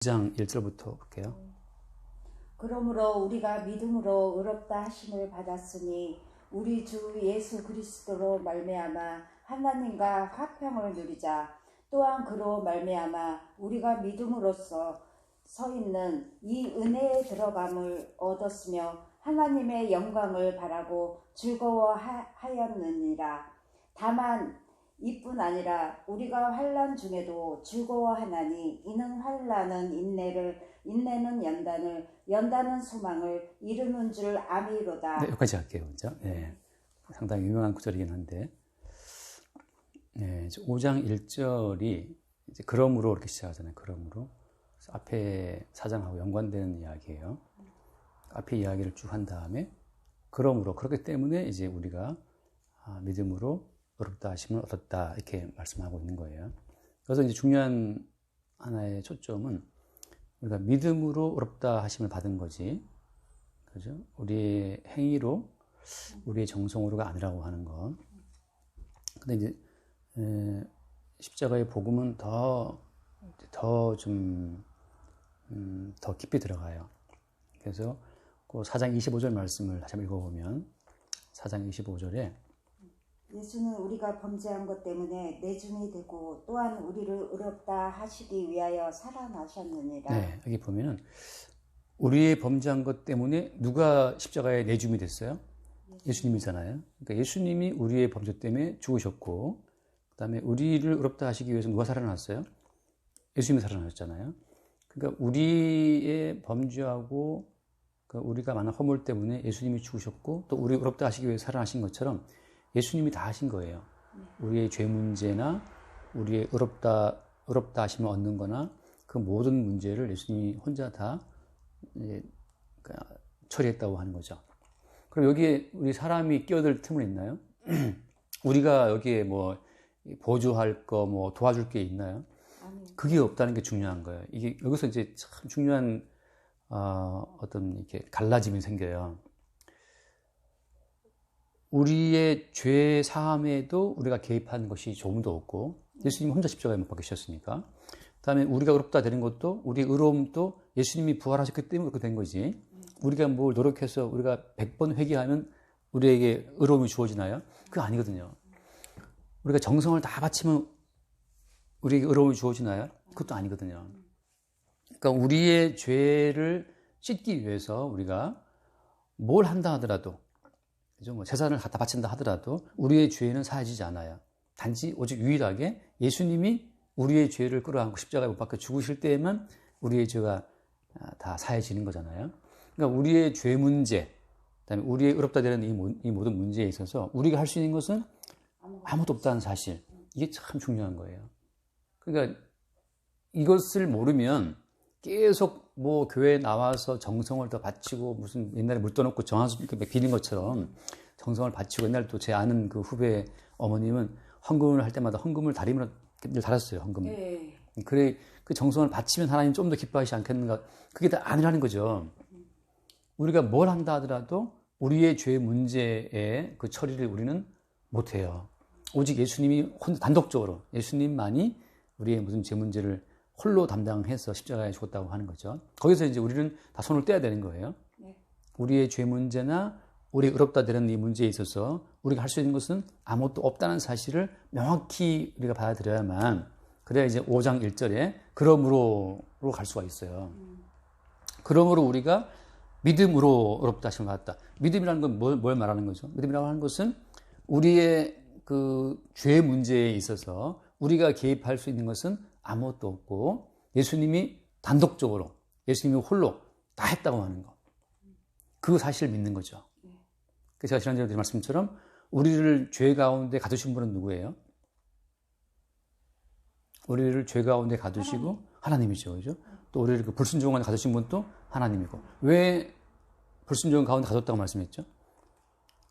9장 1절부터 볼게요. 그러므로 우리가 믿음으로 의롭다 하심을 받았으니 우리 주 예수 그리스도로 말미암아 하나님과 화평을 누리자. 또한 그로 말미암아 우리가 믿음으로써 서 있는 이 은혜에 들어감을 얻었으며 하나님의 영광을 바라고 즐거워하였느니라. 다만 이뿐 아니라 우리가 환난 중에도 즐거워하나니 이는 환난은 인내를, 인내는 연단을, 연단은 소망을 이루는 줄 아미로다. 네, 여기까지 할게요. 그죠? 네, 상당히 유명한 구절이긴 한데, 네, 5장 1절이 이제 그러므로 이렇게 시작하잖아요. 그러므로. 그래서 앞에 사장하고 연관되는 이야기예요. 앞에 이야기를 쭉 한 다음에 그러므로, 그렇기 때문에 이제 우리가 믿음으로 의롭다 하심을 얻었다, 이렇게 말씀하고 있는 거예요. 그래서 이제 중요한 하나의 초점은 우리가 믿음으로 의롭다 하심을 받은 거지, 그죠? 우리의 행위로, 우리의 정성으로가 아니라고 하는 것. 근데 이제 십자가의 복음은 더 깊이 들어가요. 그래서 그 4장 25절 말씀을 다시 한번 읽어보면, 4장 25절에 예수는 우리가 범죄한 것 때문에 내줌이 되고 또한 우리를 의롭다 하시기 위하여 살아나셨느니라. 네, 여기 보면은 우리의 범죄한 것 때문에 누가 십자가에 내줌이 됐어요? 예수님이잖아요. 그러니까 예수님이 우리의 범죄 때문에 죽으셨고, 그 다음에 우리를 의롭다 하시기 위해서 누가 살아났어요? 예수님이 살아나셨잖아요. 그러니까 우리의 범죄하고 우리가 많은 허물 때문에 예수님이 죽으셨고, 또 우리 의롭다 하시기 위해서 살아나신 것처럼 예수님이 다 하신 거예요. 우리의 죄 문제나 우리의 의롭다 하심을 얻는 거나 그 모든 문제를 예수님이 혼자 다 처리했다고 하는 거죠. 그럼 여기에 우리 사람이 끼어들 틈은 있나요? 우리가 여기에 뭐 보조할 거, 뭐 도와줄 게 있나요? 그게 없다는 게 중요한 거예요. 이게 여기서 이제 참 중요한 어떤 이렇게 갈라짐이 생겨요. 우리의 죄 사함에도 우리가 개입한 것이 조금도 없고, 예수님이 혼자 십자가에 못 박히셨으니까. 그다음에 우리가 의롭다 되는 것도, 우리 의로움도 예수님이 부활하셨기 때문에 그렇게 된 거지. 우리가 뭘 노력해서 우리가 100번 회개하면 우리에게 의로움이 주어지나요? 그거 아니거든요. 우리가 정성을 다 바치면 우리에게 의로움이 주어지나요? 그것도 아니거든요. 그러니까 우리의 죄를 씻기 위해서 우리가 뭘 한다 하더라도, 그죠? 뭐 재산을 갖다 바친다 하더라도 우리의 죄는 사해지지 않아요. 단지 오직 유일하게 예수님이 우리의 죄를 끌어안고 십자가에 못 박혀 죽으실 때에만 우리의 죄가 다 사해지는 거잖아요. 그러니까 우리의 죄 문제, 그다음에 우리의 의롭다 되는 이 모든 문제에 있어서 우리가 할 수 있는 것은 아무것도 없다는 사실. 이게 참 중요한 거예요. 그러니까 이것을 모르면 계속 뭐 교회에 나와서 정성을 더 바치고, 무슨 옛날에 물 떠놓고 정한수 비는 것처럼 정성을 바치고, 옛날 또 제 아는 그 후배 어머님은 헌금을 할 때마다 헌금을 다리미로 늘 달았어요. 헌금을. 네. 그래, 그 정성을 바치면 하나님 좀 더 기뻐하시지 않겠는가? 그게 다 아니라는 거죠. 우리가 뭘 한다 하더라도 우리의 죄 문제의 그 처리를 우리는 못해요. 오직 예수님이 단독적으로, 예수님만이 우리의 무슨 죄 문제를 홀로 담당해서 십자가에 죽었다고 하는 거죠. 거기서 이제 우리는 다 손을 떼야 되는 거예요. 네. 우리의 죄 문제나 우리 의롭다 되는 이 문제에 있어서 우리가 할 수 있는 것은 아무것도 없다는 사실을 명확히 우리가 받아들여야만, 그래야 이제 5장 1절에 그러므로로 갈 수가 있어요. 그러므로 우리가 믿음으로 의롭다 하심을 받았다. 믿음이라는 건 뭘 말하는 거죠? 믿음이라고 하는 것은 우리의 그 죄 문제에 있어서 우리가 개입할 수 있는 것은 아무것도 없고, 예수님이 단독적으로, 예수님이 홀로 다 했다고 하는 거. 그 사실을 믿는 거죠. 그래서 제가 지난주에 드린 말씀처럼 우리를 죄 가운데 가두신 분은 누구예요? 우리를 죄 가운데 가두시고 하나님이죠. 그죠? 또 우리를 그 불순종 가운데 가두신 분도 하나님이고. 왜 불순종 가운데 가뒀다고 말씀했죠?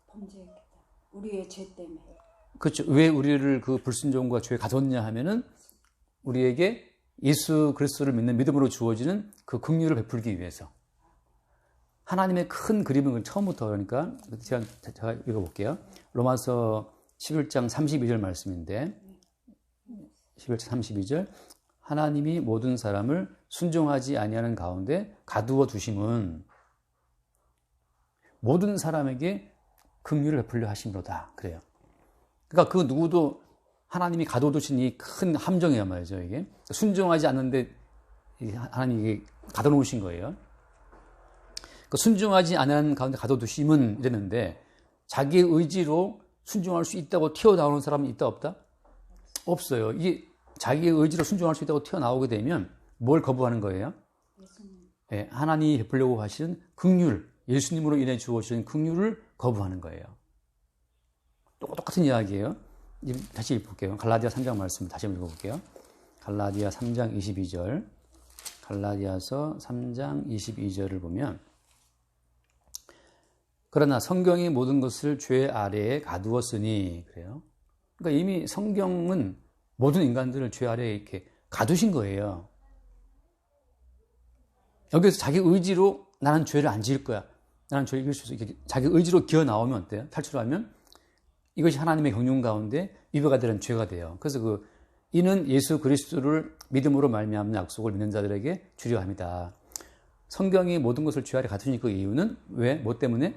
범죄했다. 우리의 죄 때문에. 그렇죠. 왜 우리를 그 불순종과 죄에 가뒀냐 하면은 우리에게 예수 그리스도를 믿는 믿음으로 주어지는 그 긍휼을 베풀기 위해서. 하나님의 큰 그림은 처음부터, 그러니까 제가 읽어볼게요. 로마서 11장 32절 말씀인데, 11장 32절, 하나님이 모든 사람을 순종하지 아니하는 가운데 가두어 두심은 모든 사람에게 긍휼을 베풀려 하심이로다. 그래요. 그러니까 그 누구도 하나님이 가두어 두신 이 큰 함정이야 말이죠. 이게 순종하지 않는데 하나님이 가둬 놓으신 거예요. 그 순종하지 않은 가운데 가둬 두심은 이랬는데 자기의 의지로 순종할 수 있다고 튀어나오는 사람은 있다 없다? 없어요. 이게 자기의 의지로 순종할 수 있다고 튀어나오게 되면 뭘 거부하는 거예요? 네, 하나님이 베풀려고 하시는 긍휼, 예수님으로 인해 주어진 긍휼을 거부하는 거예요. 똑같은 이야기예요. 다시 읽어볼게요. 갈라디아 3장 말씀 다시 읽어볼게요. 갈라디아 3장 22절. 갈라디아서 3장 22절을 보면 그러나 성경이 모든 것을 죄 아래에 가두었으니 그래요. 그러니까 이미 성경은 모든 인간들을 죄 아래에 이렇게 가두신 거예요. 여기서 자기 의지로 나는 죄를 안 지을 거야. 나는 죄를 이길 수 있어. 자기 의지로 기어 나오면 어때요? 탈출하면 이것이 하나님의 경륜 가운데 위배가 되는 죄가 돼요. 그래서 이는 예수 그리스도를 믿음으로 말미암는 약속을 믿는 자들에게 주려 합니다. 성경이 모든 것을 죄 아래 가두신 그 이유는 왜? 뭐 때문에?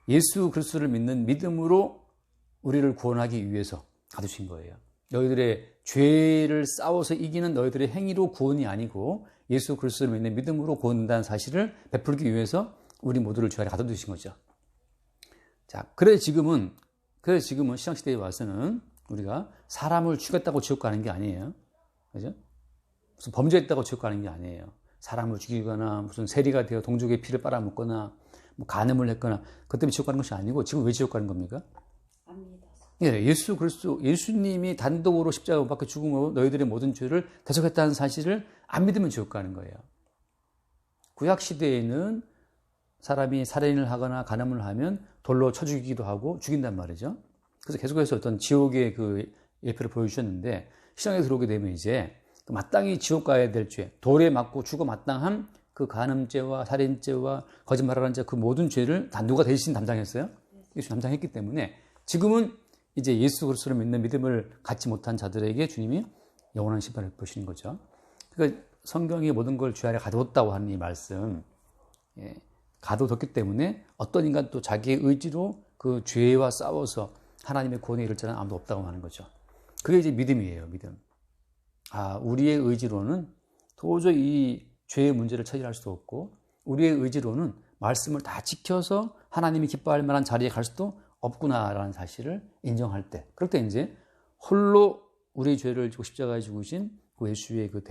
예수 그리스도를 믿는 믿음으로 우리를 구원하기 위해서 가두신 거예요. 너희들의 죄를 싸워서 이기는 너희들의 행위로 구원이 아니고 예수 그리스도를 믿는 믿음으로 구원된다는 사실을 베풀기 위해서 우리 모두를 죄 아래 가둬두신 거죠. 자, 그래 지금은 신약시대에 와서는 우리가 사람을 죽였다고 지옥 가는 게 아니에요. 그죠? 무슨 범죄했다고 지옥 가는 게 아니에요. 사람을 죽이거나 무슨 세리가 되어 동족의 피를 빨아먹거나 뭐 간음을 했거나 그것 때문에 지옥 가는 것이 아니고 지금 왜 지옥 가는 겁니까? 예, 예수 그리스도 예수님이 단독으로 십자가 못 박혀 죽음으로 너희들의 모든 죄를 대속했다는 사실을 안 믿으면 지옥 가는 거예요. 구약 시대에는 사람이 살인을 하거나 간음을 하면 돌로 쳐 죽이기도 하고 죽인단 말이죠. 그래서 계속해서 어떤 지옥의 그 예표를 보여주셨는데 신앙에 들어오게 되면 이제 마땅히 지옥 가야 될 죄, 돌에 맞고 죽어 마땅한 그 간음죄와 살인죄와 거짓말하는 죄 그 모든 죄를 다 누가 대신 담당했어요? 예수 담당했기 때문에 지금은 이제 예수 그리스도를 믿는 믿음을 갖지 못한 자들에게 주님이 영원한 심판을 베푸시는 거죠. 그러니까 성경이 모든 걸 죄 아래 가두었다고 하는 이 말씀, 가둬뒀기 때문에 어떤 인간 또 자기의 의지로 그 죄와 싸워서 하나님의 구원에 이를 자는 아무도 없다고 하는 거죠. 그게 이제 믿음이에요, 믿음. 우리의 의지로는 도저히 이 죄의 문제를 처리할 수도 없고, 우리의 의지로는 말씀을 다 지켜서 하나님이 기뻐할 만한 자리에 갈 수도 없구나라는 사실을 인정할 때, 그럴 때 이제 홀로 우리의 죄를 지고 십자가에 죽으신 그 예수의 그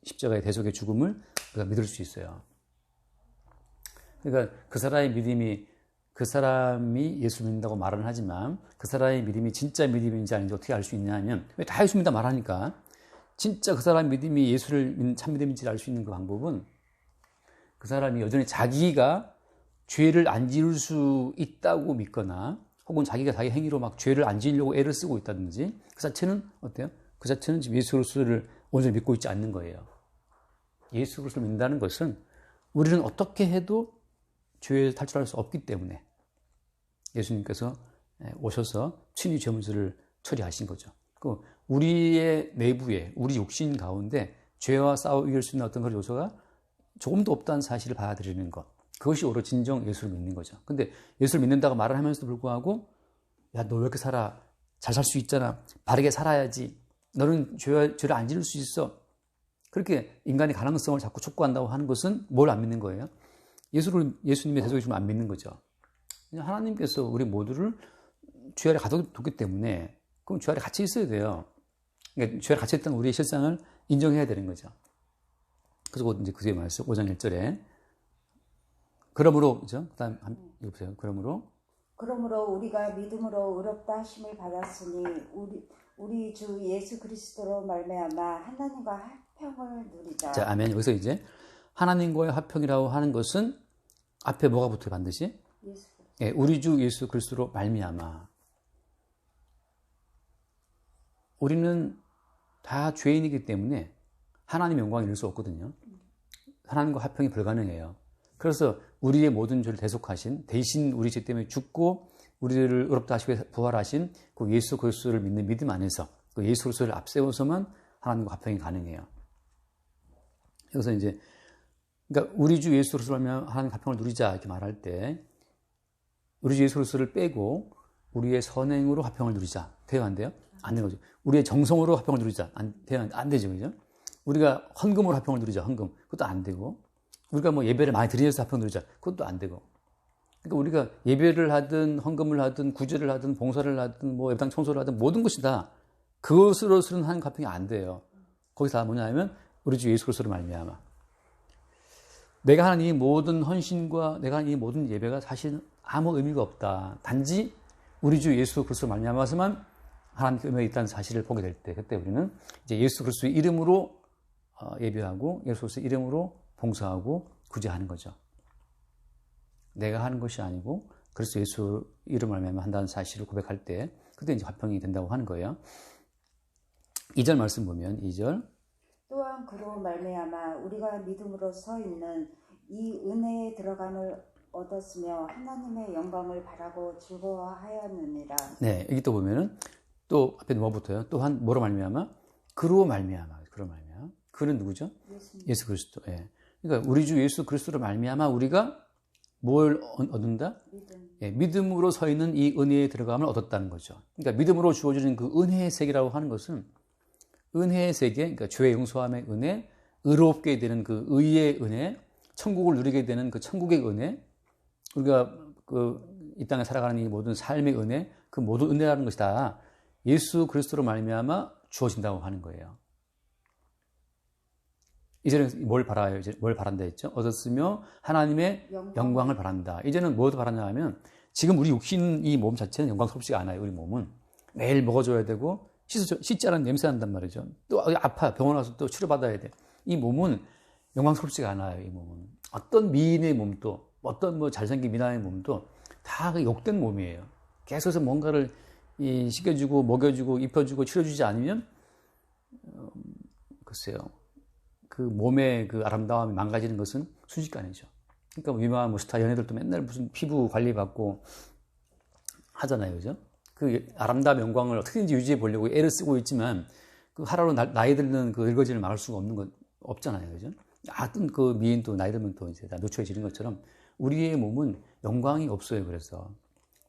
십자가의 대속의 죽음을 우리가 믿을 수 있어요. 그러니까 그 사람의 믿음이 그 사람이 예수 믿는다고 말은 하지만 그 사람의 믿음이 진짜 믿음인지 아닌지 어떻게 알 수 있냐 하면 왜 다 예수 믿다 말하니까 진짜 그 사람의 믿음이 예수를 믿는 참 믿음인지 알 수 있는 그 방법은 그 사람이 여전히 자기가 죄를 안 지을 수 있다고 믿거나 혹은 자기가 자기 행위로 막 죄를 안 지으려고 애를 쓰고 있다든지 그 자체는 어때요? 그 자체는 지금 예수 그리스도를 온전히 믿고 있지 않는 거예요. 예수 그리스도를 믿는다는 것은 우리는 어떻게 해도 죄에서 탈출할 수 없기 때문에 예수님께서 오셔서 친히 죄 문제를 처리하신 거죠. 우리의 내부에 우리 욕심 가운데 죄와 싸워 이길 수 있는 어떤 그런 요소가 조금도 없다는 사실을 받아들이는 것, 그것이 오히려 진정 예수를 믿는 거죠. 근데 예수를 믿는다고 말을 하면서도 불구하고 야, 너 왜 이렇게 살아? 잘 살 수 있잖아. 바르게 살아야지. 너는 죄를 안 지을 수 있어. 그렇게 인간의 가능성을 자꾸 촉구한다고 하는 것은 뭘 안 믿는 거예요? 예수님의 대속의 죽음을 안 믿는 거죠. 하나님께서 우리 모두를 죄 아래 가둬뒀기 때문에 그럼 죄 아래 갇혀 있어야 돼요. 그러니까 죄 아래 갇혀 있던 우리의 실상을 인정해야 되는 거죠. 그래서 이제 그 뒤에 말씀 5장 1절에 그러므로 그죠? 그다음 이거 보세요. 그러므로 우리가 믿음으로 의롭다 하심을 받았으니 우리 주 예수 그리스도로 말미암아 하나님과 화평을 누리자. 자, 아멘. 여기서 이제 하나님과의 화평이라고 하는 것은 앞에 뭐가 붙어요, 반드시? 우리 주 예수 그리스도로 말미암아. 우리는 다 죄인이기 때문에 하나님의 영광을 이룰 수 없거든요. 하나님과 화평이 불가능해요. 그래서 우리의 모든 죄를 대속하신, 대신 우리 죄 때문에 죽고 우리를 의롭다 하시고 부활하신 그 예수 그리스도를 믿는 믿음 안에서 그 예수 그리스도를 앞세워서만 하나님과 화평이 가능해요. 여기서 이제 그러니까 우리 주 예수 그리스도로 하면 하나님 화평을 누리자 이렇게 말할 때 우리 주 예수 그리스도를 빼고 우리의 선행으로 화평을 누리자. 돼요, 안 돼요? 안 되는 거죠. 우리의 정성으로 화평을 누리자. 돼요, 안 되죠, 그죠? 우리가 헌금으로 화평을 누리자. 헌금. 그것도 안 되고. 우리가 뭐 예배를 많이 드리면서 화평을 누리자. 그것도 안 되고. 그러니까 우리가 예배를 하든 헌금을 하든 구제를 하든 봉사를 하든 뭐 예배당 청소를 하든 모든 것이 다 그것으로서는 하나님 화평이 안 돼요. 거기서 다 뭐냐면 우리 주 예수 그리스도로 말미암아. 내가 하는 이 모든 헌신과 내가 하는 이 모든 예배가 사실 아무 의미가 없다. 단지 우리 주 예수 그리스도로 말미암아서만 하나님께 의미가 있다는 사실을 보게 될 때, 그때 우리는 이제 예수 그리스도의 이름으로 예배하고 예수 그리스도의 이름으로 봉사하고 구제하는 거죠. 내가 하는 것이 아니고 그리스도 예수 이름을 말미암아 한다는 사실을 고백할 때, 그때 이제 화평이 된다고 하는 거예요. 2절 말씀 보면 2절. 또한 그로 말미암아 우리가 믿음으로 서 있는 이 은혜에 들어감을 얻었으며 하나님의 영광을 바라고 즐거워하였느니라. 네, 여기 또 보면은 또 앞에 뭐부터요? 또한 뭐로 말미암아? 그로 말미암아. 그로 말미암아. 그는 누구죠? 예수 그리스도. 예. 그러니까 우리 주 예수 그리스도로 말미암아 우리가 뭘 얻는다? 예, 믿음으로 서 있는 이 은혜에 들어감을 얻었다는 거죠. 그러니까 믿음으로 주어지는 그 은혜의 세계라고 하는 것은 은혜의 세계, 그러니까 죄의 용서함의 은혜, 의롭게 되는 그 의의 은혜, 천국을 누리게 되는 그 천국의 은혜, 우리가 이 땅에 살아가는 이 모든 삶의 은혜, 그 모든 은혜라는 것이 다 예수 그리스도로 말미암아 주어진다고 하는 거예요. 이제는 뭘 바라요? 이제 뭘 바란다 했죠? 얻었으며 하나님의 영광을 바란다. 이제는 뭐도 바라냐 하면 지금 우리 육신 이 몸 자체는 영광스럽지가 않아요. 우리 몸은 매일 먹어줘야 되고 씻지 않은 냄새 난단 말이죠. 또 아파 병원 와서 또 치료받아야 돼. 이 몸은 영광스럽지가 않아요. 이 몸은 어떤 미인의 몸도 어떤 뭐 잘생긴 미남의 몸도 다 욕된 몸이에요. 계속해서 뭔가를 씻겨주고 먹여주고 입혀주고 치료주지 않으면 글쎄요. 그 몸의 그 아름다움이 망가지는 것은 순식간이죠. 그러니까 유명한 뭐 스타 연예들도 맨날 무슨 피부 관리 받고 하잖아요, 그죠? 그 아름다움 영광을 어떻게든지 유지해 보려고 애를 쓰고 있지만 그 하루로 나이 들는 그 늙어짐을 막을 수가 없는 건 없잖아요, 그죠? 어떤 그 미인도 나이 들면 또 이제 다 누추해지는 것처럼 우리의 몸은 영광이 없어요. 그래서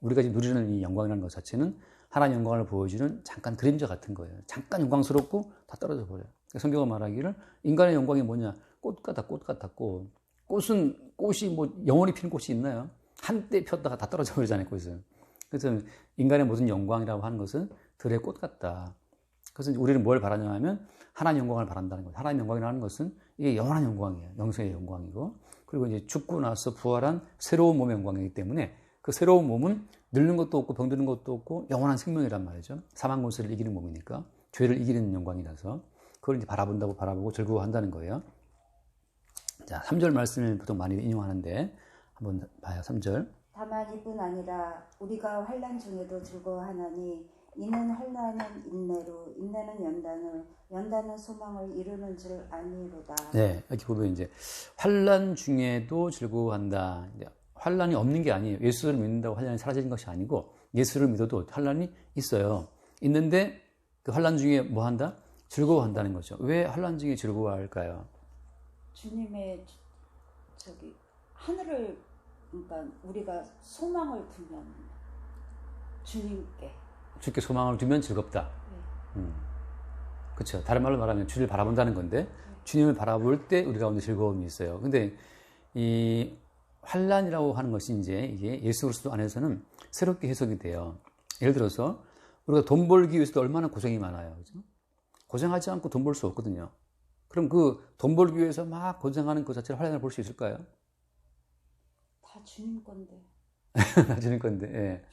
우리가 지금 누리는 이 영광이라는 것 자체는 하나님 영광을 보여주는 잠깐 그림자 같은 거예요. 잠깐 영광스럽고 다 떨어져 버려요. 성경은 말하기를 인간의 영광이 뭐냐? 꽃 같아, 꽃 같아, 꽃. 꽃이 뭐 영원히 피는 꽃이 있나요? 한때 폈다가 다 떨어져 버리잖아요, 꽃은. 그래서 인간의 모든 영광이라고 하는 것은 들의 꽃 같다. 그래서 우리는 뭘 바라냐 하면 하나님 영광을 바란다는 거예요. 하나님 영광이라는 것은 이게 영원한 영광이에요. 영생의 영광이고. 그리고 이제 죽고 나서 부활한 새로운 몸의 영광이기 때문에 그 새로운 몸은 늙는 것도 없고 병드는 것도 없고 영원한 생명이란 말이죠. 사망 권세를 이기는 몸이니까 죄를 이기는 영광이라서 그걸 이제 바라보고 즐거워한다는 거예요. 자, 3절 말씀을 보통 많이 인용하는데 한번 봐요. 3절. 다만 이뿐 아니라 우리가 환난 중에도 즐거워하나니 이는 환난은 인내로 인내는 연단을 연단은 소망을 이루는 줄 아니로다. 네, 이렇게 보면 이제 환난 중에도 즐거워한다. 환난이 없는 게 아니에요. 예수를 믿는다고 환난이 사라지는 것이 아니고 예수를 믿어도 환난이 있어요. 있는데 그 환난 중에 뭐 한다? 즐거워한다는 거죠. 왜 환난 중에 즐거워할까요? 주님의 하늘을 그러니까 우리가 소망을 두면 주님께 소망을 두면 즐겁다. 네. 그렇죠. 다른 말로 말하면 주를 바라본다는 건데 주님을 바라볼 때 우리 가운데 즐거움이 있어요. 근데 이 환난이라고 하는 것이 이제 이게 예수 그리스도 안에서는 새롭게 해석이 돼요. 예를 들어서 우리가 돈 벌기 위해서도 얼마나 고생이 많아요. 그죠? 고생하지 않고 돈 벌 수 없거든요. 그럼 그 돈 벌기 위해서 막 고생하는 그 자체를 환난을 볼 수 있을까요? 다 주님 건데. 다 주님 건데. 예.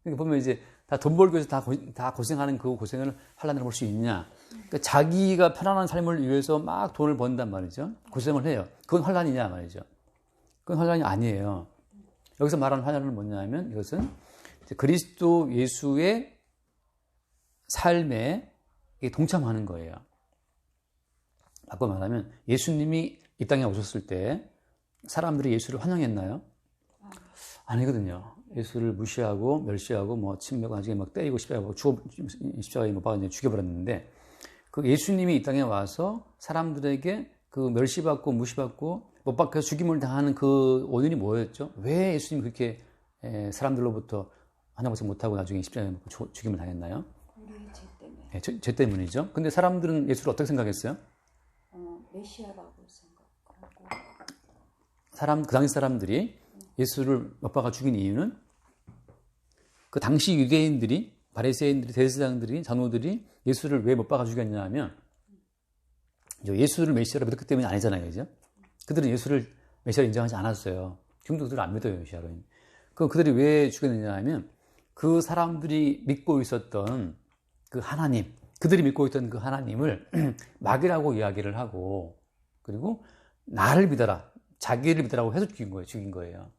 그러니까 보면 이제 다 돈 벌기 위해서 다 고생하는 그 고생을 환난으로 볼 수 있냐? 그러니까 자기가 편안한 삶을 위해서 막 돈을 번단 말이죠. 고생을 해요. 그건 환난이냐 말이죠. 그건 환난이 아니에요. 여기서 말하는 환난은 뭐냐면 이것은 그리스도 예수의 삶에 동참하는 거예요. 바꿔 말하면 예수님이 이 땅에 오셨을 때 사람들이 예수를 환영했나요? 아니거든요. 예수를 무시하고 멸시하고 뭐 침묵하게 막 때리고 십자가에 못 박아 죽여버렸는데 그 예수님이 이 땅에 와서 사람들에게 그 그 멸시받고 무시받고 못 박혀서 죽임을 당하는 그 원인이 뭐였죠? 왜 예수님이 그렇게 사람들로부터 하나밖에 못하고 나중에 십자가에 못 죽임을 당했나요? 우리의 죄 때문에. 네, 죄 때문이죠. 근데 사람들은 예수를 어떻게 생각했어요? 메시아라고 생각하고. 그 당시 사람들이 예수를 못 박아 죽인 이유는 그 당시 유대인들이, 바리새인들이, 대제사장들이, 장로들이 예수를 왜 못 박아 죽였냐 하면 예수를 메시아로 믿었기 때문이 아니잖아요. 그죠? 그들은 예수를 메시아로 인정하지 않았어요. 지금도 그들을 안 믿어요, 메시아로. 그들이 왜 죽였느냐 하면 그 사람들이 믿고 있었던 그 하나님, 그들이 믿고 있던 그 하나님을 마귀라고 이야기를 하고, 그리고 나를 믿어라, 자기를 믿으라고 해서 죽인 거예요.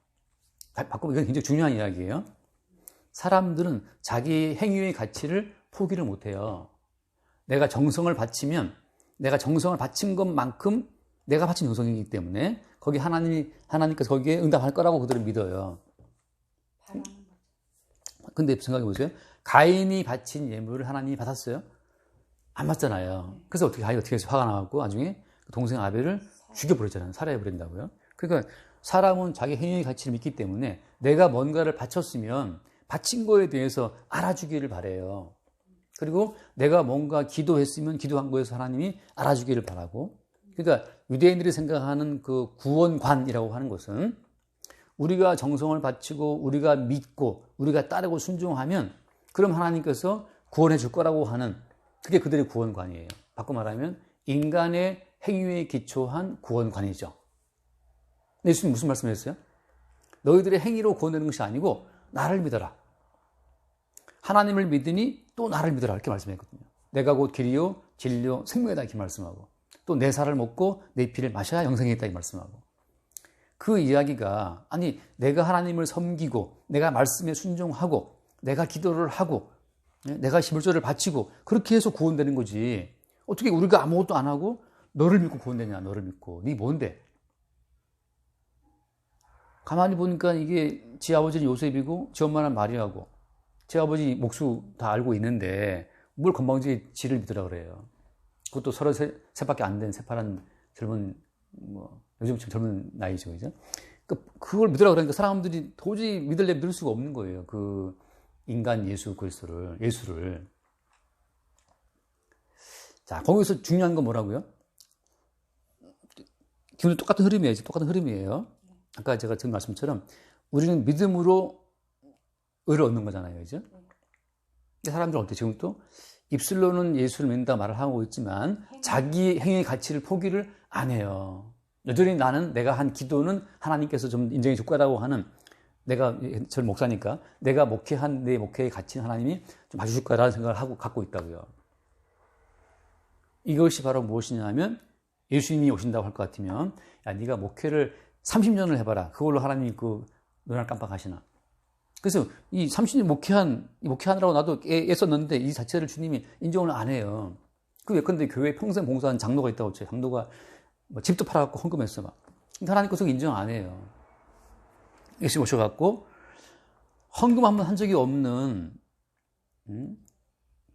바꾸면 이건 굉장히 중요한 이야기예요. 사람들은 자기 행위의 가치를 포기를 못 해요. 내가 정성을 바치면, 내가 정성을 바친 것만큼 내가 바친 정성이기 때문에 거기 하나님께서 거기에 응답할 거라고 그들은 믿어요. 근데 생각해 보세요. 가인이 바친 예물을 하나님이 받았어요? 안 받잖아요. 그래서 가인이 어떻게 해서 화가 나갖고 나중에 동생 아벨을 죽여버렸잖아요. 살해해버린다고요. 그러니까 사람은 자기 행위의 가치를 믿기 때문에 내가 뭔가를 바쳤으면 바친 거에 대해서 알아주기를 바라요. 그리고 내가 뭔가 기도했으면 기도한 거에서 하나님이 알아주기를 바라고. 그러니까 유대인들이 생각하는 그 구원관이라고 하는 것은 우리가 정성을 바치고 우리가 믿고 우리가 따르고 순종하면 그럼 하나님께서 구원해 줄 거라고 하는, 그게 그들의 구원관이에요. 바꿔 말하면 인간의 행위에 기초한 구원관이죠. 예수님 무슨 말씀을 했어요? 너희들의 행위로 구원되는 것이 아니고 나를 믿어라. 하나님을 믿으니 또 나를 믿어라, 이렇게 말씀했거든요. 내가 곧 길이요 진리요 생명이다, 이렇게 말씀하고, 또 내 살을 먹고 내 피를 마셔야 영생이 있다, 이 말씀하고. 그 이야기가, 아니 내가 하나님을 섬기고 내가 말씀에 순종하고 내가 기도를 하고 내가 11조를 바치고 그렇게 해서 구원되는 거지, 어떻게 우리가 아무것도 안 하고 너를 믿고 구원되냐. 너를 믿고 네 뭔데? 가만히 보니까 이게 지 아버지는 요셉이고 지 엄마는 마리아고 지 아버지 목수 다 알고 있는데 뭘 건방지게 지를 믿으라 그래요. 그것도 33밖에 안 된 새파란 젊은, 요즘처럼 젊은 나이죠, 그죠? 그걸 믿으라 그러니까 사람들이 도저히 믿을 수가 없는 거예요. 그 인간 예수 그리스도를, 예수를. 자, 거기서 중요한 건 뭐라고요? 기본적으로 똑같은 흐름이에요. 아까 제가 드린 말씀처럼 우리는 믿음으로 의를 얻는 거잖아요, 그죠? 사람들은 어때? 지금 또 입술로는 예수를 믿는다 말을 하고 있지만 자기 행위의 가치를 포기를 안 해요. 여전히 내가 한 기도는 하나님께서 좀 인정해 줄 거라고 하는, 저는 목사니까 내가 목회한 내 목회의 가치는 하나님이 좀 봐주실 거라는 생각을 갖고 있다고요. 이것이 바로 무엇이냐 하면 예수님이 오신다고 할 것 같으면, 야, 네가 목회를 30년을 해봐라. 그걸로 하나님이 눈을 깜빡하시나. 그래서 이 30년 목회하느라고 나도 애썼는데 이 자체를 주님이 인정을 안 해요. 예컨대 교회 평생 봉사한 장로가 있다고 쳐요. 장로가 집도 팔아갖고 헌금했어 막. 근데 하나님께서 인정 안 해요. 예수 오셔갖고 헌금 한번 한 적이 없는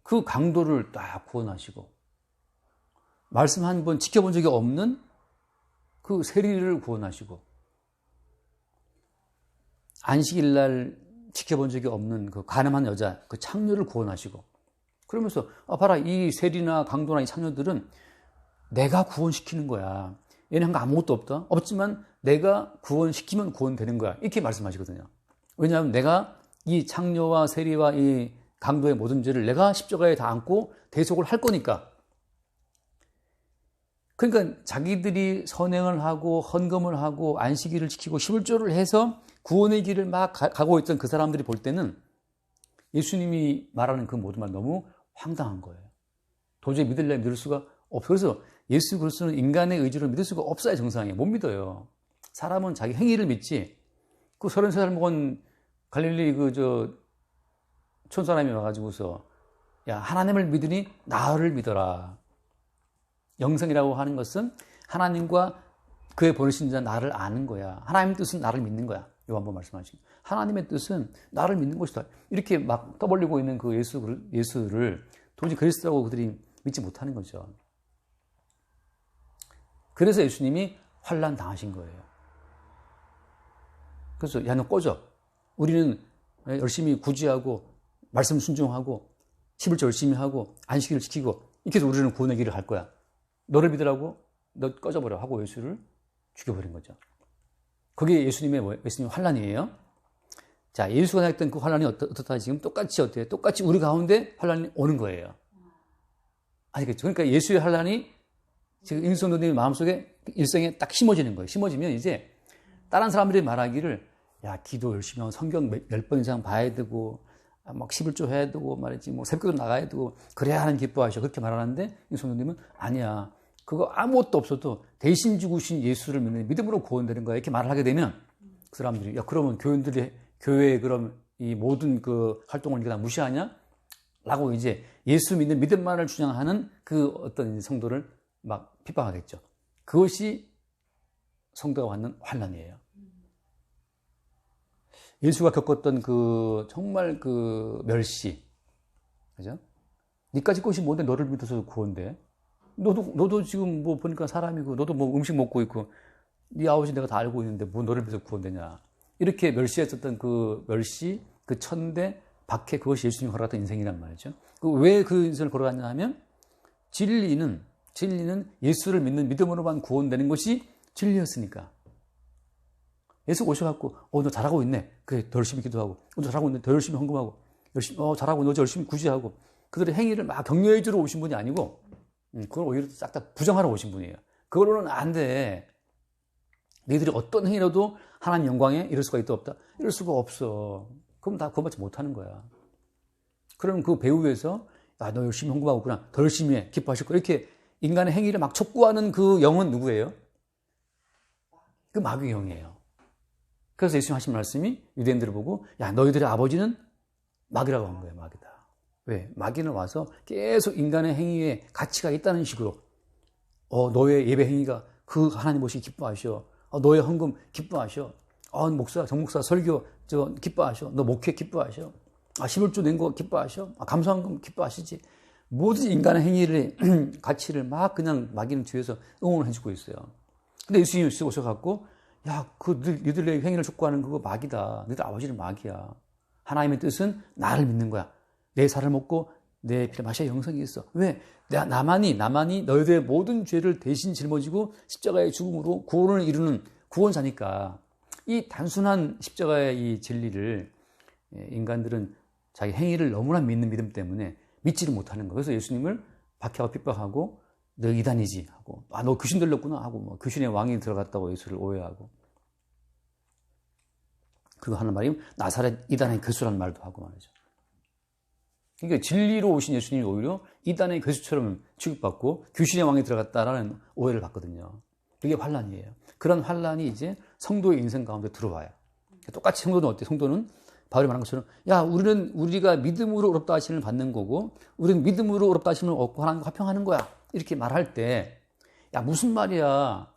그 강도를 딱 구원하시고, 말씀 한 번 지켜본 적이 없는 그 세리를 구원하시고, 안식일 날 지켜본 적이 없는 그 가늠한 여자, 그 창녀를 구원하시고, 그러면서 봐라, 이 세리나 강도나 이 창녀들은 내가 구원시키는 거야. 얘는 한 거 아무것도 없지만 내가 구원시키면 구원되는 거야, 이렇게 말씀하시거든요. 왜냐하면 내가 이 창녀와 세리와 이 강도의 모든 죄를 내가 십자가에 다 안고 대속을 할 거니까. 그러니까 자기들이 선행을 하고 헌금을 하고 안식일을 지키고 11조를 해서 구원의 길을 막 가고 있던 그 사람들이 볼 때는 예수님이 말하는 그 모든 말 너무 황당한 거예요. 도저히 믿을 수가 없어요. 그래서 예수 그리스도는 인간의 의지로 믿을 수가 없어요. 정상에 못 믿어요. 사람은 자기 행위를 믿지. 그 33살 먹은 갈릴리 촌사람이 와가지고서, 야, 하나님을 믿으니 나를 믿어라. 영생이라고 하는 것은 하나님과 그의 보내신 자 나를 아는 거야. 하나님의 뜻은 나를 믿는 거야. 요한번 말씀하시고, 하나님의 뜻은 나를 믿는 것이다. 이렇게 막 떠벌리고 있는 그 예수를 도저히 그리스도라고 그들이 믿지 못하는 거죠. 그래서 예수님이 환난 당하신 거예요. 그래서 야, 너 꺼져. 우리는 열심히 구제하고 말씀 순종하고 11조 열심히 하고 안식일을 지키고 이렇게 해서 우리는 구원의 길을 갈 거야. 너를 믿으라고 너 꺼져버려 하고 예수를 죽여버린 거죠. 그게 예수님의 환난이에요. 자, 예수가 당했던 그 환난이 어떻다? 지금 똑같이 어때요? 똑같이 우리 가운데 환난이 오는 거예요. 아시겠죠? 그러니까 예수의 환난이 지금 임성도님의 마음속에 일생에 딱 심어지는 거예요. 심어지면 이제 다른 사람들이 말하기를 야, 기도 열심히 하고 성경 몇 번 이상 봐야 되고 막 11조 해야 되고 말이지 뭐 새벽기도 나가야 되고 그래야 하나님 기뻐하셔. 그렇게 말하는데 임성도님은 아니야. 그거 아무것도 없어도 대신 죽으신 예수를 믿는 믿음으로 구원되는 거야. 이렇게 말을 하게 되면 그 사람들이 야, 그러면 교회의 그럼 이 모든 그 활동을 이게 다 무시하냐? 라고 이제 예수 믿는 믿음만을 주장하는 그 어떤 성도를 막 핍박하겠죠. 그것이 성도가 받는 환난이에요. 예수가 겪었던 그 정말 그 멸시, 그죠? 니까지 것이 뭔데 너를 믿어서 구원돼? 너도 지금 뭐 보니까 사람이고 너도 뭐 음식 먹고 있고 네 아버지 내가 다 알고 있는데 뭐 너를 믿어서 구원되냐? 이렇게 멸시했었던 그 멸시, 그 천대, 박해 그것이 예수님이 걸어갔던 인생이란 말이죠. 왜 그 인생을 걸어갔냐 하면 진리는 예수를 믿는 믿음으로만 구원되는 것이 진리였으니까. 예수 오셔갖고, 너 잘하고 있네. 그래, 더 열심히 기도하고, 너 잘하고 있네. 더 열심히 헌금하고, 잘하고, 너 열심히 구제하고. 그들의 행위를 막 격려해주러 오신 분이 아니고, 그걸 오히려 싹 다 부정하러 오신 분이에요. 그걸로는 안 돼. 너희들이 어떤 행위라도 하나님 영광에 이럴 수가 있다 없다? 이럴 수가 없어. 그럼 다 구원받지 못하는 거야. 그럼 그 배후에서, 야, 너 열심히 헌금하고 있구나. 더 열심히 해. 기뻐하실 거야. 이렇게 인간의 행위를 막 촉구하는 그 영은 누구예요? 그 마귀의 영이에요. 그래서 예수님 하신 말씀이 유대인들을 보고 야, 너희들의 아버지는 마귀라고 한 거예요. 마귀다. 왜? 마귀는 와서 계속 인간의 행위에 가치가 있다는 식으로 너의 예배 행위가 그 하나님 보시 기뻐하셔. 너의 헌금 기뻐하셔. 목사, 정목사 설교 기뻐하셔. 너 목회 기뻐하셔. 11조 낸 거 기뻐하셔. 감사헌금 기뻐하시지. 모든 인간의 행위를 가치를 막 그냥 마귀는 뒤에서 응원을 해주고 있어요. 근데 예수님이 오셔갖고 야, 너희들의 행위를 촉구하는 그거 마귀다. 너희들 아버지는 마귀야. 하나님의 뜻은 나를 믿는 거야. 내 살을 먹고 내 피를 마셔야 영생이 있어. 왜? 나만이 너희들의 모든 죄를 대신 짊어지고 십자가의 죽음으로 구원을 이루는 구원자니까. 이 단순한 십자가의 이 진리를 인간들은 자기 행위를 너무나 믿는 믿음 때문에 믿지를 못하는 거예요. 그래서 예수님을 박해하고 핍박하고 너 이단이지 하고 너 귀신 들렸구나 하고 뭐 귀신의 왕이 들어갔다고 예수를 오해하고 그거 하는 말이 나사렛 이단의 교수라는 말도 하고 말이죠. 그러니까 진리로 오신 예수님이 오히려 이단의 교수처럼 취급받고 귀신의 왕이 들어갔다라는 오해를 받거든요. 그게 환난이에요. 그런 환난이 이제 성도의 인생 가운데 들어와요. 똑같이 성도는 어때? 성도는 바울이 말한 것처럼 야, 우리가 믿음으로 의롭다 하심을 받는 거고 우리는 믿음으로 의롭다 하심을 얻고 하나님과 화평하는 거야. 이렇게 말할 때, 야, 무슨 말이야.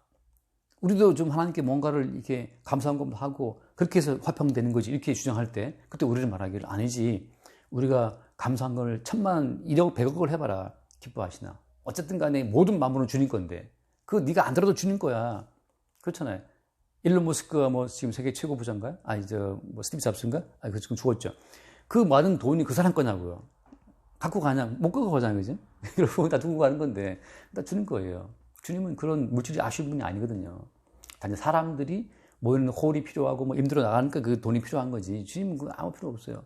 우리도 좀 하나님께 뭔가를 이렇게 감사한 하고, 그렇게 해서 화평되는 거지. 이렇게 주장할 때, 그때 우리는 말하기를 아니지. 우리가 감사한 걸 1000만, 1억, 100억을 해봐라. 기뻐하시나. 어쨌든 간에 모든 만물은 주님 건데, 그거 네가 안 들어도 주님 거야. 그렇잖아요. 일론 머스크가 뭐 지금 세계 최고 부자인가요? 스티브 잡스인가? 그 지금 죽었죠. 그 많은 돈이 그 사람 거냐고요. 갖고 가냐? 못 갖고 가잖아요, 그지? 여러분 다 두고 가는 건데, 다 주는 거예요. 주님은 그런 물질이 아쉬운 분이 아니거든요. 단지 사람들이 모이는 홀이 필요하고, 뭐 임대로 나가니까 그 돈이 필요한 거지. 주님은 그거 아무 필요 없어요.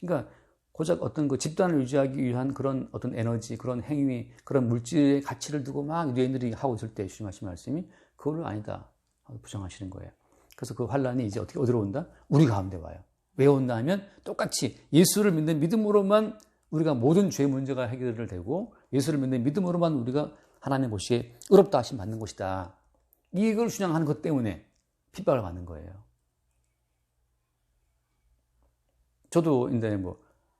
그러니까, 고작 어떤 그 집단을 유지하기 위한 그런 어떤 에너지, 그런 행위, 그런 물질의 가치를 두고 막 유대인들이 하고 있을 때 주님 하신 말씀이 그거는 아니다. 부정하시는 거예요. 그래서 그 환란이 이제 어디로 온다? 우리 가운데 와요. 왜 온다 하면 똑같이 예수를 믿는 믿음으로만 우리가 모든 죄 문제가 해결되고 예수를 믿는 믿음으로만 우리가 하나님 보시기에 의롭다 하심 받는 것이다. 이걸 주장하는 것 때문에 핍박을 받는 거예요. 저도 이제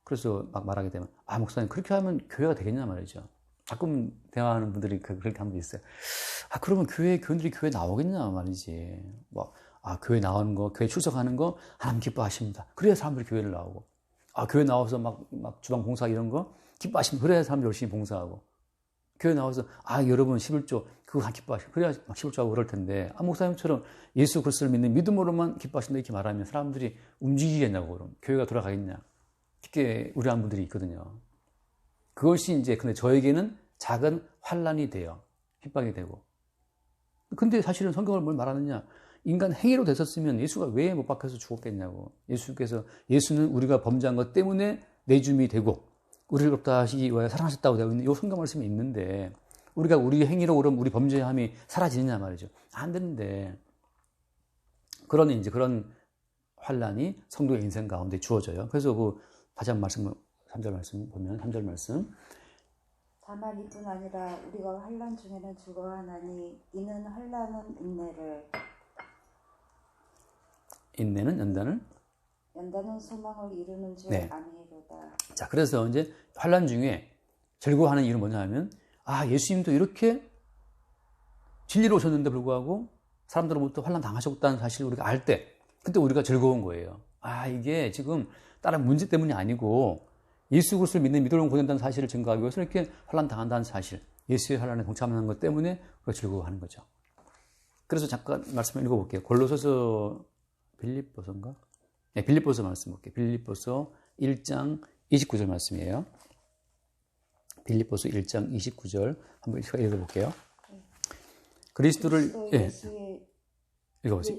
그래서 막 말하게 되면 목사님 그렇게 하면 교회가 되겠냐 말이죠. 가끔 대화하는 분들이 그렇게 한 분 있어요. 그러면 교인들이 교회 나오겠냐 말이지. 교회 나오는 거, 교회 출석하는 거 하나님 기뻐하십니다. 그래야 사람들이 교회를 나오고. 교회 나와서 막 주방 봉사 이런 거 기뻐하시면 그래야 사람들이 열심히 봉사하고. 교회 나와서 여러분 11조 그거 기뻐하시고 그래야 막 10을 하고 그럴 텐데 목사님처럼 예수 그리스도를 믿는 믿음으로만 기뻐하신다 이렇게 말하면 사람들이 움직이겠냐고 그럼 교회가 돌아가겠냐 쉽게 우려하는 분들이 있거든요. 그것이 이제 근데 저에게는 작은 환란이 돼요. 핍박이 되고. 근데 사실은 성경을 뭘 말하느냐? 인간 행위로 됐었으면 예수가 왜 못 박혀서 죽었겠냐고. 예수는 우리가 범죄한 것 때문에 내줌이 되고 우리를 없다 하시기 위하여 사랑하셨다고 되어 있는 이 성경 말씀이 있는데 우리가 우리 행위로 그럼 우리 범죄함이 사라지느냐 말이죠. 안 되는데 그런 환란이 성도의 인생 가운데 주어져요. 그래서 다시 한번 3절 말씀 보면 3절 말씀. 다만 이뿐 아니라 우리가 환난 중에는 즐거워하나니 이는 환난은 인내는 연단은 소망을 이루는 줄 네. 아미로다. 자, 그래서 이제 환난 중에 즐거워하는 이유는 뭐냐 하면 예수님도 이렇게 진리로 오셨는데 불구하고 사람들로부터 환난 당하셨다는 사실을 우리가 알 때 그때 우리가 즐거운 거예요. 이게 지금 다른 문제 때문이 아니고 예수 그리스도를 믿는 믿음으로 구원된다는 사실을 증거하기 위해서 이렇게 환난 당한다는 사실, 예수의 환난에 동참하는 것 때문에 우리가 즐거워하는 거죠. 그래서 잠깐 말씀을 읽어볼게요. 골로새서 빌립보서인가? 네, 빌립보서 말씀 볼게요. 빌립보서 1장 29절 말씀이에요. 빌립보서 1장 29절 한번 읽어볼게요. 그리스도를 읽어보세요.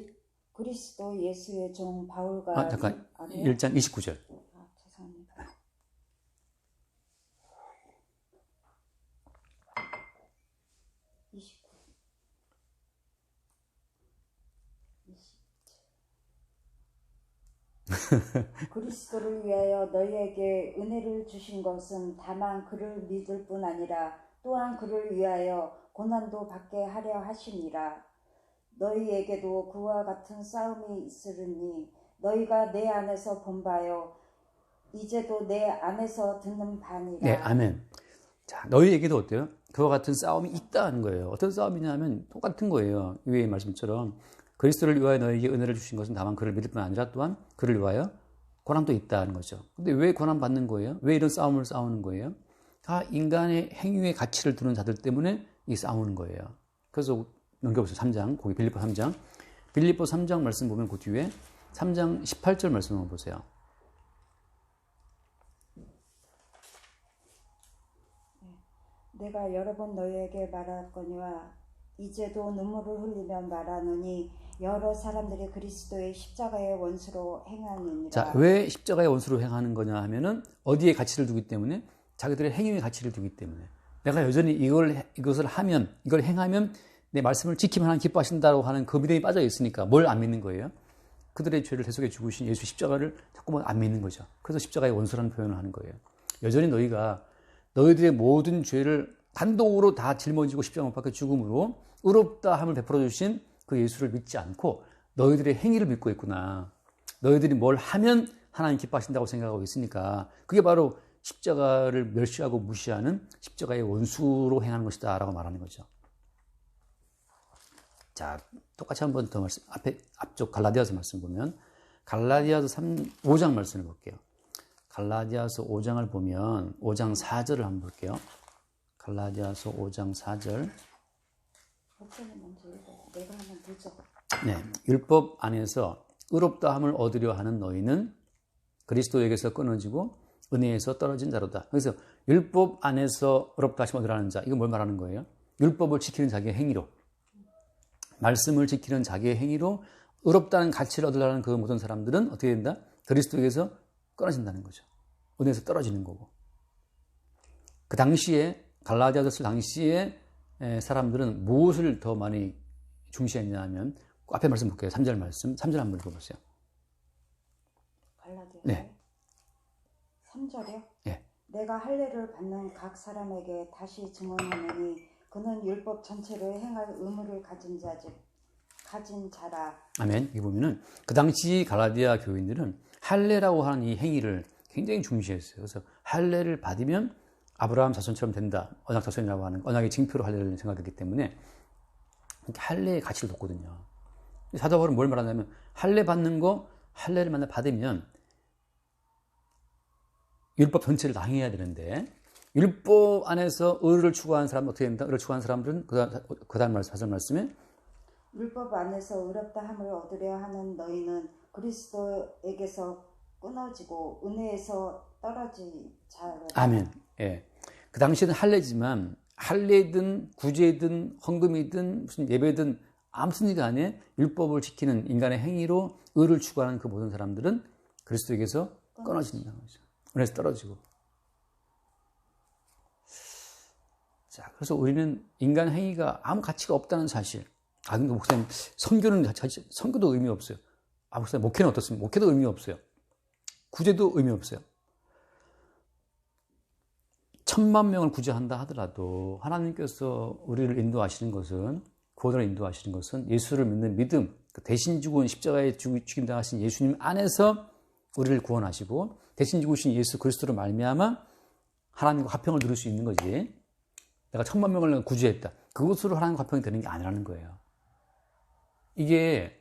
그리스도 예수의 종 바울과 잠깐 1장 29절. 죄송합니다. 그리스도를 위하여 너희에게 은혜를 주신 것은 다만 그를 믿을 뿐 아니라 또한 그를 위하여 고난도 받게 하려 하심이라. 너희에게도 그와 같은 싸움이 있으리니 너희가 내 안에서 본 바요 이제도 내 안에서 듣는 바니라. 네, 아멘. 자, 너희에게도 어때요? 그와 같은 싸움이 있다는 거예요. 어떤 싸움이냐면 똑같은 거예요. 위의 말씀처럼 그리스도를 위하여 너희에게 은혜를 주신 것은 다만 그를 믿을 뿐 아니라 또한 그를 위하여 고난도 있다는 거죠. 근데 왜 고난 받는 거예요? 왜 이런 싸움을 싸우는 거예요? 다 인간의 행위의 가치를 두는 자들 때문에 이 싸우는 거예요. 그래서 넘겨보세요. 3장, 거기 빌립보 3장. 빌립보 3장 말씀 보면 그 뒤에 3장 18절 말씀 한번 보세요. 내가 여러 번 너희에게 말하거니와 이제도 눈물을 흘리며 말하노니 여러 사람들이 그리스도의 십자가의 원수로 행하느니라. 자, 왜 십자가의 원수로 행하는 거냐 하면은 어디에 가치를 두기 때문에 자기들의 행위의 가치를 두기 때문에 내가 여전히 이것을 하면 이걸 행하면 내 말씀을 지키면 하나님 기뻐하신다고 하는 그 믿음이 빠져 있으니까 뭘 안 믿는 거예요? 그들의 죄를 대속해 죽으신 예수 십자가를 자꾸만 안 믿는 거죠. 그래서 십자가의 원수라는 표현을 하는 거예요. 여전히 너희들의 모든 죄를 단독으로 다 짊어지고 십자가 못 박혀 죽음으로 의롭다함을 베풀어 주신 그 예수를 믿지 않고 너희들의 행위를 믿고 있구나. 너희들이 뭘 하면 하나님 기뻐하신다고 생각하고 있으니까 그게 바로 십자가를 멸시하고 무시하는 십자가의 원수로 행하는 것이다 라고 말하는 거죠. 자, 똑같이 한 번 더 말씀, 앞쪽 갈라디아서 말씀 보면 갈라디아서 5장 말씀을 볼게요. 갈라디아서 5장을 보면 5장 4절을 한번 볼게요. 갈라디아서 5장 4절. 내가 하면 되죠. 네, 율법 안에서 의롭다함을 얻으려 하는 너희는 그리스도에게서 끊어지고 은혜에서 떨어진 자로다. 그래서 율법 안에서 의롭다 하심을 얻으라는 자, 이건 뭘 말하는 거예요? 율법을 지키는 자기의 행위로, 말씀을 지키는 자기의 행위로 의롭다는 가치를 얻으려는 그 모든 사람들은 어떻게 된다? 그리스도에게서 끊어진다는 거죠. 은혜에서 떨어지는 거고. 그 당시에 갈라디아서 쓸 당시에 사람들은 무엇을 더 많이 중시했냐 하면 앞에 말씀 볼게요. 3절 말씀. 3절 한번 읽어보세요. 갈라디아서 네. 3절이요? 네. 내가 할례를 받는 각 사람에게 다시 증언하노니 그는 율법 전체를 행할 의무를 가진 자라. 아멘. 여기 보면은 그 당시 갈라디아 교인들은 할례라고 하는 이 행위를 굉장히 중시했어요. 그래서 할례를 받으면 아브라함 자손처럼 된다. 언약 자손이라고 하는 언약의 징표로 할례를 생각했기 때문에 할례의 가치를 뒀거든요. 사도 바울은 뭘 말하냐면 할례 받는 거 할례를 만나 받으면 율법 전체를 당해야 되는데 율법 안에서 의를 추구하는 사람은 어떻게 됩니까? 의를 추구하는 사람들은 그 다음 말씀에 율법 안에서 의롭다 함을 얻으려 하는 너희는 그리스도에게서 끊어지고 은혜에서 떨어지자. 아멘. 예. 그 당시에는 할례지만 할례든 구제든 헌금이든 무슨 예배든 아무튼 간에 율법을 지키는 인간의 행위로 의를 추구하는 그 모든 사람들은 그리스도에게서 끊어진다는 거죠. 은혜에서 떨어지고. 자, 그래서 우리는 인간 행위가 아무 가치가 없다는 사실. 아, 근데 목사님, 선교도 의미 없어요. 아, 목사님, 목회는 어떻습니까? 목회도 의미 없어요. 구제도 의미 없어요. 1000만 명을 구제한다 하더라도 하나님께서 우리를 인도하시는 것은, 구원을 인도하시는 것은 예수를 믿는 믿음, 대신 죽은 십자가에 죽임 당하신 예수님 안에서 우리를 구원하시고 대신 죽으신 예수 그리스도로 말미암아 하나님과 화평을 누릴 수 있는 거지. 내가 1000만 명을 내가 구제했다. 그것으로 하나님과 화평이 되는 게 아니라는 거예요. 이게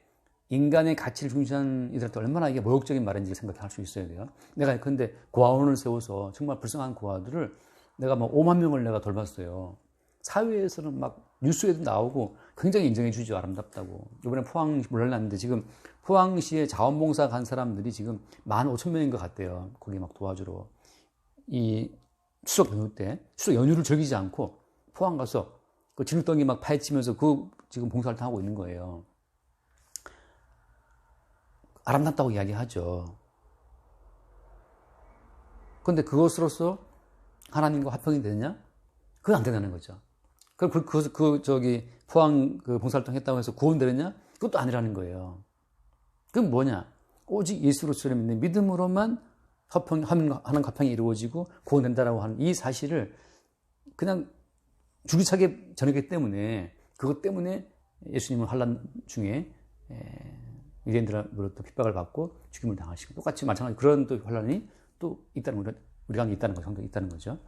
인간의 가치를 중시하는 이들한테 얼마나 이게 모욕적인 말인지 생각할 수 있어야 돼요. 내가 근데 고아원을 세워서 정말 불쌍한 고아들을 내가 막 5만 명을 내가 돌봤어요. 사회에서는 막 뉴스에도 나오고 굉장히 인정해 주죠. 아름답다고. 이번에 포항 물난 났는데 지금 포항시에 자원봉사 간 사람들이 지금 15,000명인 것 같대요. 거기 막 도와주러. 이 추석 연휴 때, 추석 연휴를 즐기지 않고 포항 가서 그 진흙덩이 막 파헤치면서 그 지금 봉사활동하고 있는 거예요. 아름답다고 이야기하죠. 그런데 그것으로서 하나님과 화평이 되느냐? 그건 안 된다는 거죠. 그럼 포항 그 봉사활동 했다고 해서 구원되느냐? 그것도 아니라는 거예요. 그럼 뭐냐? 오직 예수로서 믿는 믿음으로만 하는 화평이 이루어지고 구원된다라고 하는 이 사실을 그냥 주기차게 전했기 때문에 그것 때문에 예수님은 환난 중에 유대인들로부터 핍박을 받고 죽임을 당하시고 똑같이 마찬가지 그런 또 환난이 또 있다는 우리가 있다는 거 성경에 있다는 거죠.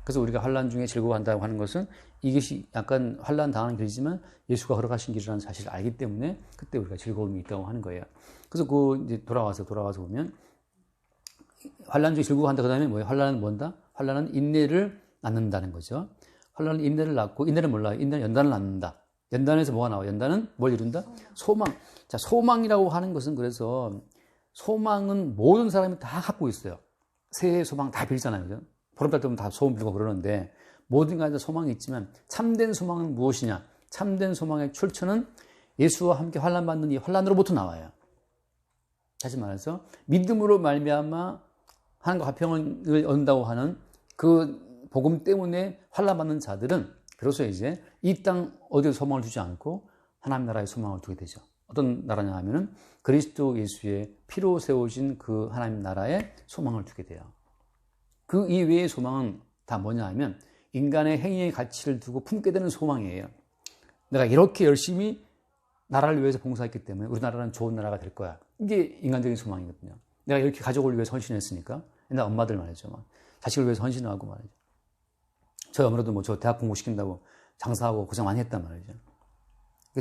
그래서 우리가 환난 중에 즐거워한다고 하는 것은 이것이 약간 환난 당하는 길이지만 예수가 걸어가신 길이라는 사실을 알기 때문에 그때 우리가 즐거움이 있다고 하는 거예요. 그래서 이제 돌아와서 보면 환난 중에 즐거워한다. 그다음에 뭐예요? 환난은 뭔다? 환난은 인내를 낳는다는 거죠. 환난은 인내를 낳고 인내는 몰라요. 인내는 연단을 낳는다. 연단에서 뭐가 나와요? 연단은 뭘 이룬다? 소망. 자, 소망이라고 하는 것은 그래서 소망은 모든 사람이 다 갖고 있어요. 새해 소망 다 빌잖아요. 그죠? 보름달 때면 다 소원 빌고 그러는데 모든 가운데 소망이 있지만 참된 소망은 무엇이냐? 참된 소망의 출처는 예수와 함께 환난받는 이 환난으로부터 나와요. 다시 말해서 믿음으로 말미암아 하나님과 화평을 얻는다고 하는 그 복음 때문에 환난받는 자들은 그래서 이제 이 땅 어디에 소망을 두지 않고 하나님 나라에 소망을 두게 되죠. 어떤 나라냐 하면은 그리스도 예수의 피로 세워진 그 하나님 나라에 소망을 두게 돼요. 그 이외의 소망은 다 뭐냐 하면 인간의 행위의 가치를 두고 품게 되는 소망이에요. 내가 이렇게 열심히 나라를 위해서 봉사했기 때문에 우리나라는 좋은 나라가 될 거야. 이게 인간적인 소망이거든요. 내가 이렇게 가족을 위해서 헌신했으니까. 옛날 엄마들 말이죠. 막 자식을 위해서 헌신하고 말이죠. 저희 어머니도 뭐 저 대학 공부시킨다고 장사하고 고생 많이 했단 말이죠.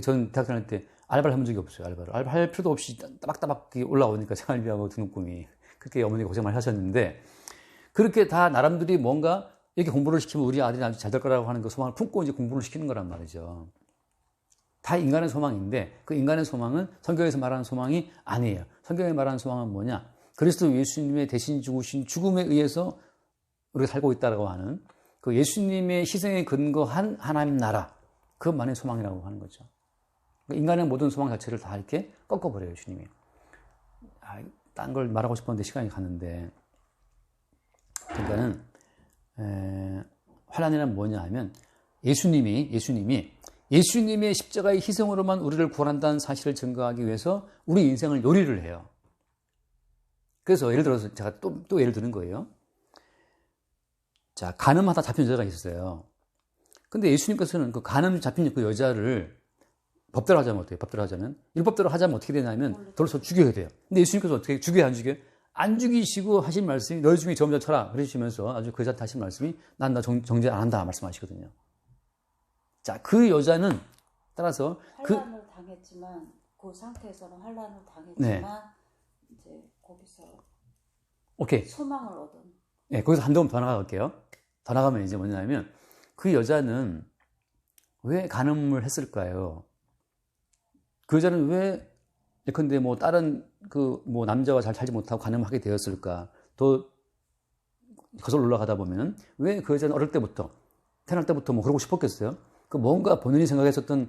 저는 대학 다닐 때 알바를 해본 적이 없어요. 알바할 필요도 없이 따박따박 올라오니까 생활비하고 등록금이. 그렇게 어머니가 고생 많이 하셨는데 그렇게 다 나름들이 뭔가 이렇게 공부를 시키면 우리 아들이 아주 잘 될 거라고 하는 그 소망을 품고 이제 공부를 시키는 거란 말이죠. 다 인간의 소망인데 그 인간의 소망은 성경에서 말하는 소망이 아니에요. 성경에 말하는 소망은 뭐냐? 그리스도 예수님의 대신 죽으신 죽음에 의해서 우리가 살고 있다고 하는 그 예수님의 희생에 근거한 하나님 나라 그것만의 소망이라고 하는 거죠. 인간의 모든 소망 자체를 다 이렇게 꺾어버려요. 주님이. 딴 걸 말하고 싶었는데 시간이 갔는데 그러니까는 환난이란 뭐냐 하면 예수님의 십자가의 희생으로만 우리를 구원한다는 사실을 증거하기 위해서 우리 인생을 요리를 해요. 그래서 예를 들어서 제가 또 예를 드는 거예요. 자, 간음하다 잡힌 여자가 있었어요. 근데 예수님께서는 그 간음 잡힌 그 여자를 법대로 하자면 어때요? 법대로 하자면 율법대로 하자면 어떻게 되냐면 돌로 죽여야 돼요. 근데 예수님께서 어떻게 죽여야 안 죽여요? 안 죽이시고 하신 말씀이 너희 중에 점자 쳐라 그러시면서 아주 그 여자한테 하신 말씀이 난 나 정죄 안 한다 말씀하시거든요. 자, 그 여자는 따라서 환난을 당했지만 그 상태에서는 환난을 당했지만 네. 이제 거기서 오케이. 소망을 얻은. 네, 거기서 한동안 더 나가갈게요. 더 나가면 이제 뭐냐면 그 여자는 왜 간음을 했을까요? 그 여자는 왜 예컨대 뭐 다른 그 뭐 남자와 잘 살지 못하고 간음하게 되었을까? 또 거슬러 올라가다 보면 왜 그 여자는 어릴 때부터 태어날 때부터 뭐 그러고 싶었겠어요? 그 뭔가 본인이 생각했었던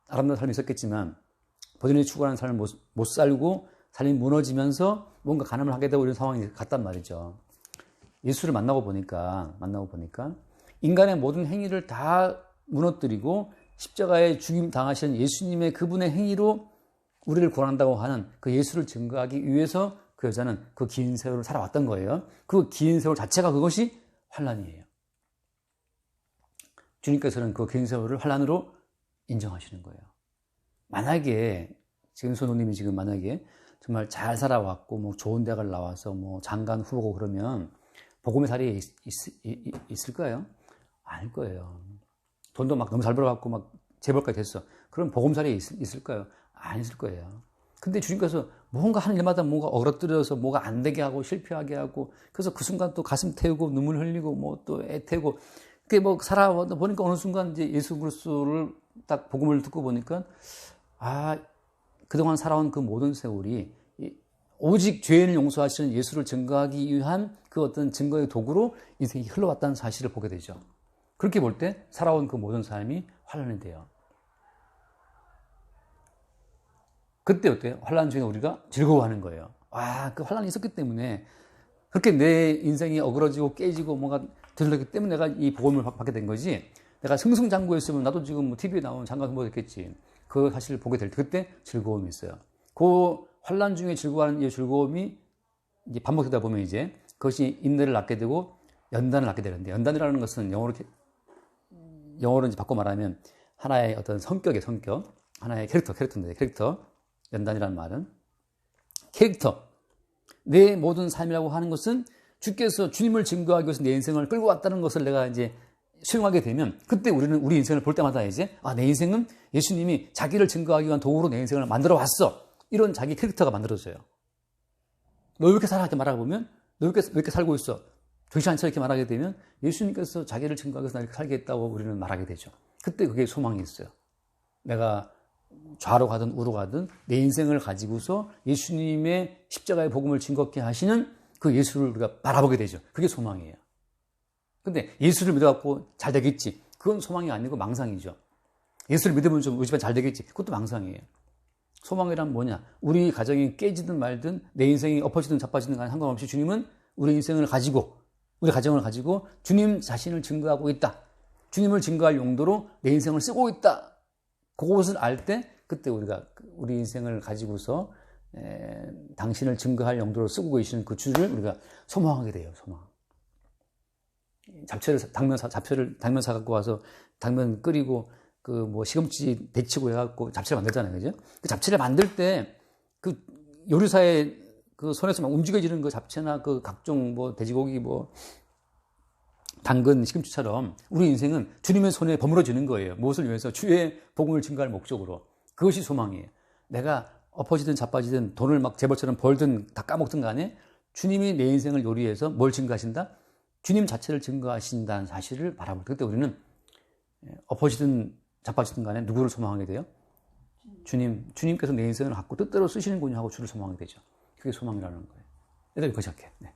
아름다운 삶이 있었겠지만 본인이 추구하는 삶을 못 살고 삶이 무너지면서 뭔가 간음을 하게 되고 이런 상황이 갔단 말이죠. 예수를 만나고 보니까 인간의 모든 행위를 다 무너뜨리고 십자가에 죽임 당하신 예수님의 그분의 행위로 우리를 구원한다고 하는 그 예수를 증거하기 위해서 그 여자는 그 긴 세월을 살아왔던 거예요. 그 긴 세월 자체가 그것이 환난이에요. 주님께서는 그 긴 세월을 환난으로 인정하시는 거예요. 만약에 지금 손호님이 지금 만약에 정말 잘 살아왔고 뭐 좋은 대학을 나와서 뭐 장관 후보고 그러면 복음의 자리에 있을까요? 아닐 거예요. 돈도 막 너무 잘 벌어갖고 막 재벌까지 됐어. 그럼 복음 자리에 있을까요? 안 있을 거예요. 근데 주님께서 뭔가 하는 일마다 뭔가 어그러뜨려서 뭐가 안 되게 하고 실패하게 하고 그래서 그 순간 또 가슴 태우고 눈물 흘리고 뭐 또 애 태우고 그게 뭐 살아보니까 어느 순간 이제 예수 그리스도를 딱 복음을 듣고 보니까 그동안 살아온 그 모든 세월이 오직 죄인을 용서하시는 예수를 증거하기 위한 그 어떤 증거의 도구로 인생이 흘러왔다는 사실을 보게 되죠. 그렇게 볼 때 살아온 그 모든 삶이 환난이 돼요. 그때 어때요? 환난 중에 우리가 즐거워하는 거예요. 그 환난이 있었기 때문에 그렇게 내 인생이 어그러지고 깨지고 뭔가 들렸기 때문에 내가 이 복음을 받게 된 거지. 내가 승승장구했으면 나도 지금 뭐 TV에 나오는 장관 후보 됐겠지. 그 사실을 보게 될 때 그때 즐거움이 있어요. 그 환난 중에 즐거워하는 이 즐거움이 이제 반복되다 보면 이제 그것이 인내를 낳게 되고 연단을 낳게 되는데 연단이라는 것은 영어로 이제 바꿔 말하면 하나의 어떤 성격, 하나의 캐릭터인데 캐릭터. 연단이라는 말은 캐릭터. 내 모든 삶이라고 하는 것은 주께서 주님을 증거하기 위해서 내 인생을 끌고 왔다는 것을 내가 이제 수용하게 되면 그때 우리는 우리 인생을 볼 때마다 이제 내 인생은 예수님이 자기를 증거하기 위한 도구로 내 인생을 만들어 왔어. 이런 자기 캐릭터가 만들어져요. 너 왜 이렇게 살아? 이렇게 말하고 보면 너 왜 이렇게 살고 있어? 좋지 않죠? 이렇게 말하게 되면 예수님께서 자기를 증거하기 위해서 이렇게 살겠다고 우리는 말하게 되죠. 그때 그게 소망이 있어요. 내가 좌로 가든 우로 가든 내 인생을 가지고서 예수님의 십자가의 복음을 증거케 하시는 그 예수를 우리가 바라보게 되죠. 그게 소망이에요. 근데 예수를 믿어갖고 잘 되겠지. 그건 소망이 아니고 망상이죠. 예수를 믿으면 좀 우리 집안 잘 되겠지. 그것도 망상이에요. 소망이란 뭐냐? 우리 가정이 깨지든 말든 내 인생이 엎어지든 자빠지든 간에 상관없이 주님은 우리 인생을 가지고 우리 가정을 가지고 주님 자신을 증거하고 있다. 주님을 증거할 용도로 내 인생을 쓰고 있다. 그것을 알 때 그때 우리가 우리 인생을 가지고서 당신을 증거할 용도로 쓰고 계시는 그 주를 우리가 소망하게 돼요. 소망. 당면 사 갖고 와서 당면 끓이고 그 뭐 시금치 데치고 해갖고 잡채를 만들잖아요, 그죠? 그 잡채를 만들 때 그 요리사의 그 손에서 막 움직여지는 그 잡채나 그 각종 뭐 돼지고기 뭐 당근, 시금치처럼 우리 인생은 주님의 손에 버무려지는 거예요. 무엇을 위해서? 주의 복음을 증거할 목적으로. 그것이 소망이에요. 내가 엎어지든 자빠지든 돈을 막 재벌처럼 벌든 다 까먹든 간에 주님이 내 인생을 요리해서 뭘 증거하신다? 주님 자체를 증거하신다는 사실을 바라볼 때 그때 우리는 엎어지든 자빠지든 간에 누구를 소망하게 돼요? 주님께서 내 인생을 갖고 뜻대로 쓰시는군요 하고 주를 소망하게 되죠. 그게 소망이라는 거예요. 일단 그거 시작해. 네.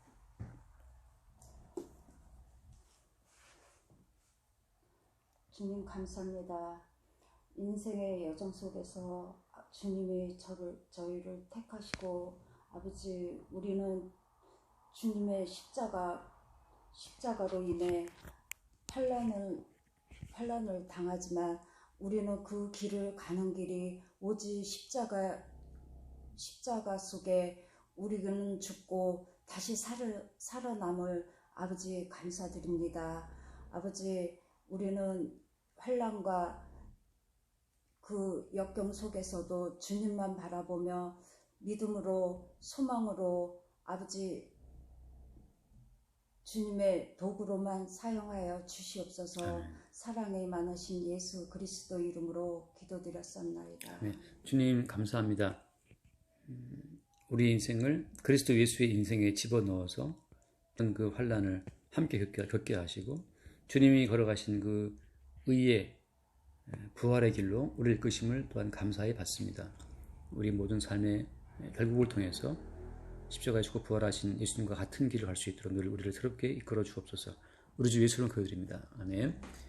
주님 감사합니다. 인생의 여정 속에서 주님이 저희를 택하시고 아버지 우리는 주님의 십자가로 인해 환난을 당하지만 우리는 그 길을 가는 길이 오직 십자가 속에 우리는 죽고 다시 살아남을 아버지 감사드립니다. 아버지 우리는 환난과 그 역경 속에서도 주님만 바라보며 믿음으로 소망으로 아버지 주님의 도구로만 사용하여 주시옵소서. 사랑이 많으신 예수 그리스도 이름으로 기도드렸습니다. 네, 주님 감사합니다. 우리 인생을 그리스도 예수의 인생에 집어넣어서 그 환난을 함께 겪게 하시고 주님이 걸어가신 그 의의 부활의 길로 우리를 이끄심을 또한 감사히 받습니다. 우리 모든 삶의 결국을 통해서 십자가에 죽고 부활하신 예수님과 같은 길을 갈 수 있도록 늘 우리를 새롭게 이끌어 주옵소서. 우리 주 예수를 기도드립니다. 아멘.